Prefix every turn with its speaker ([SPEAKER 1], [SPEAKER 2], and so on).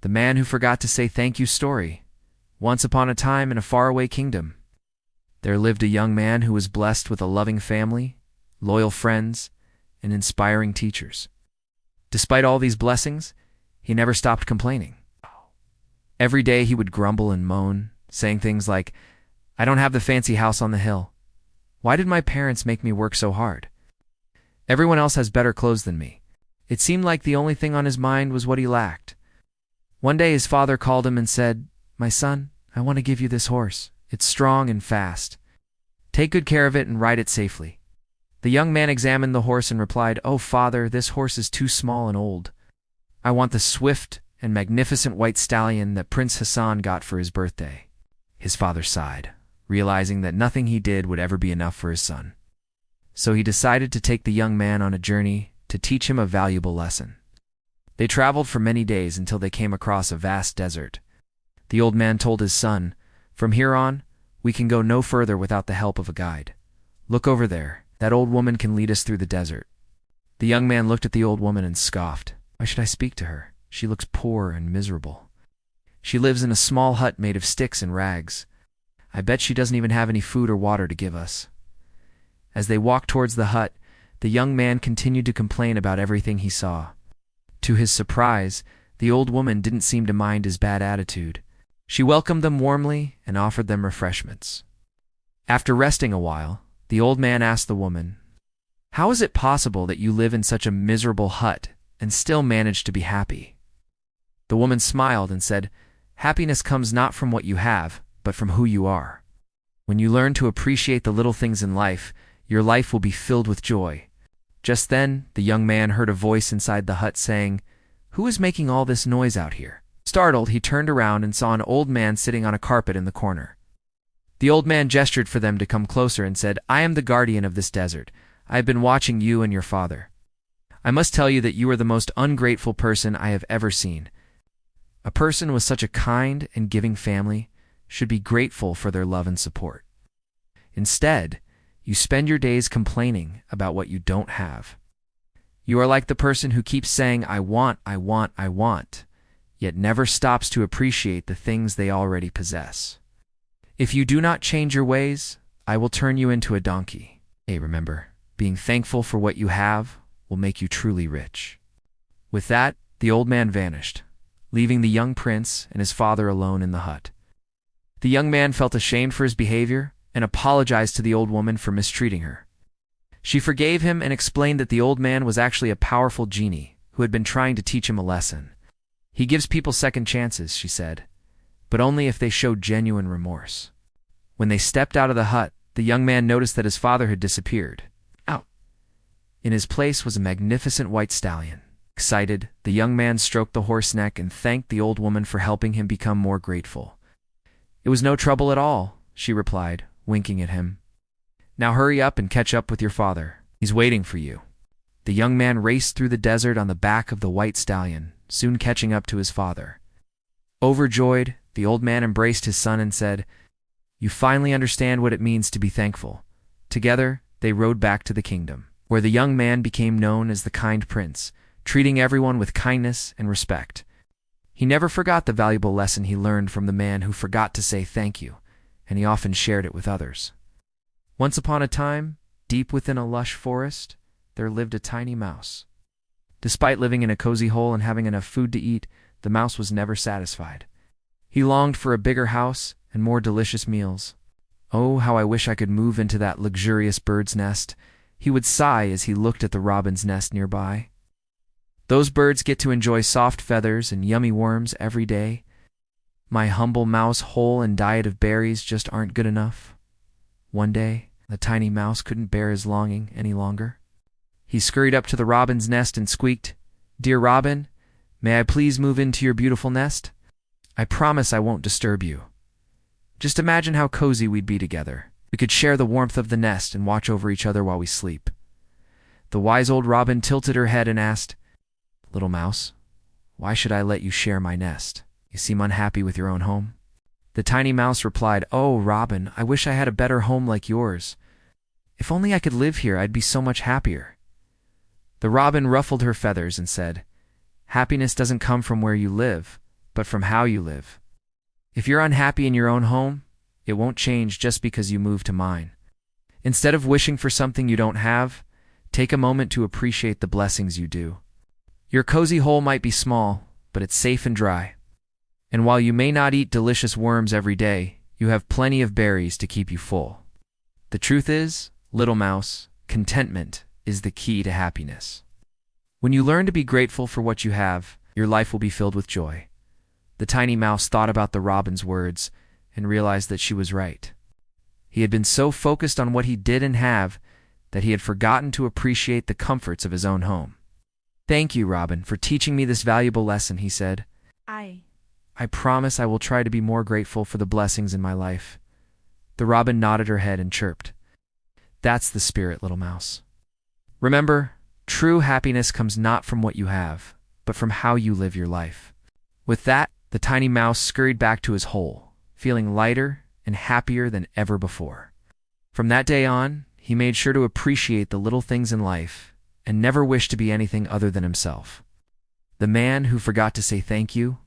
[SPEAKER 1] The Man Who Forgot to Say Thank You story. Once upon a time in a faraway kingdom, there lived a young man who was blessed with a loving family, loyal friends, and inspiring teachers. Despite all these blessings, he never stopped complaining. Every day he would grumble and moan, saying things like, "I don't have the fancy house on the hill. Why did my parents make me work so hard? Everyone else has better clothes than me." It seemed like the only thing on his mind was what he lacked. One day his father called him and said, "My son, I want to give you this horse. It's strong and fast. Take good care of it and ride it safely." The young man examined the horse and replied, "Oh, father, this horse is too small and old. I want the swift and magnificent white stallion that Prince Hassan got for his birthday." His father sighed, realizing that nothing he did would ever be enough for his son. So he decided to take the young man on a journey to teach him a valuable lesson. They traveled for many days until they came across a vast desert. The old man told his son, "From here on, we can go no further without the help of a guide. Look over there. That old woman can lead us through the desert." The young man looked at the old woman and scoffed. "Why should I speak to her? She looks poor and miserable. She lives in a small hut made of sticks and rags. I bet she doesn't even have any food or water to give us." As they walked towards the hut, the young man continued to complain about everything he saw. To his surprise, the old woman didn't seem to mind his bad attitude. She welcomed them warmly and offered them refreshments. After resting a while, the old man asked the woman, "How is it possible that you live in such a miserable hut and still manage to be happy?" The woman smiled and said, "Happiness comes not from what you have, but from who you are. When you learn to appreciate the little things in life, your life will be filled with joy." Just then, the young man heard a voice inside the hut saying, "Who is making all this noise out here?" Startled, he turned around and saw an old man sitting on a carpet in the corner. The old man gestured for them to come closer and said, "I am the guardian of this desert. I have been watching you and your father. I must tell you that you are the most ungrateful person I have ever seen. A person with such a kind and giving family should be grateful for their love and support. Instead, you spend your days complaining about what you don't have. You are like the person who keeps saying, 'I want, I want, I want,' yet never stops to appreciate the things they already possess. If you do not change your ways, I will turn you into a donkey." Hey, remember, being thankful for what you have will make you truly rich. With that, the old man vanished, leaving the young prince and his father alone in the hut. The young man felt ashamed for his behavior and apologized to the old woman for mistreating her. She forgave him and explained that the old man was actually a powerful genie who had been trying to teach him a lesson. "He gives people second chances," she said, "but only if they show genuine remorse." When they stepped out of the hut, the young man noticed that his father had disappeared. Out. In his place was a magnificent white stallion. Excited, the young man stroked the horse's neck and thanked the old woman for helping him become more grateful. "It was no trouble at all," she replied, winking at him. "Now hurry up and catch up with your father. He's waiting for you." The young man raced through the desert on the back of the white stallion, soon catching up to his father. Overjoyed, the old man embraced his son and said, "You finally understand what it means to be thankful." Together, they rode back to the kingdom, where the young man became known as the kind prince, treating everyone with kindness and respect. He never forgot the valuable lesson he learned from the man who forgot to say thank you, and he often shared it with others. Once upon a time, deep within a lush forest, there lived a tiny mouse. Despite living in a cozy hole and having enough food to eat, the mouse was never satisfied. He longed for a bigger house and more delicious meals. "Oh, how I wish I could move into that luxurious bird's nest," he would sigh as he looked at the robin's nest nearby. "Those birds get to enjoy soft feathers and yummy worms every day. My humble mouse hole and diet of berries just aren't good enough." One day, the tiny mouse couldn't bear his longing any longer. He scurried up to the robin's nest and squeaked, "Dear Robin, may I please move into your beautiful nest? I promise I won't disturb you. Just imagine how cozy we'd be together. We could share the warmth of the nest and watch over each other while we sleep." The wise old robin tilted her head and asked, "Little mouse, why should I let you share my nest? You seem unhappy with your own home." The tiny mouse replied, "Oh, Robin, I wish I had a better home like yours. If only I could live here, I'd be so much happier." The robin ruffled her feathers and said, "Happiness doesn't come from where you live, but from how you live. If you're unhappy in your own home, it won't change just because you move to mine. Instead of wishing for something you don't have, take a moment to appreciate the blessings you do. Your cozy hole might be small, but it's safe and dry. And while you may not eat delicious worms every day, you have plenty of berries to keep you full. The truth is, little mouse, contentment is the key to happiness. When you learn to be grateful for what you have, your life will be filled with joy. The tiny mouse thought about the robin's words and realized that she was right. He had been so focused on what he didn't have that he had forgotten to appreciate the comforts of his own home. "Thank you, Robin, for teaching me this valuable lesson," he said. I promise I will try to be more grateful for the blessings in my life." The robin nodded her head and chirped. "That's the spirit, little mouse. Remember, true happiness comes not from what you have, but from how you live your life." With that, the tiny mouse scurried back to his hole, feeling lighter and happier than ever before. From that day on, he made sure to appreciate the little things in life and never wished to be anything other than himself. The man who forgot to say thank you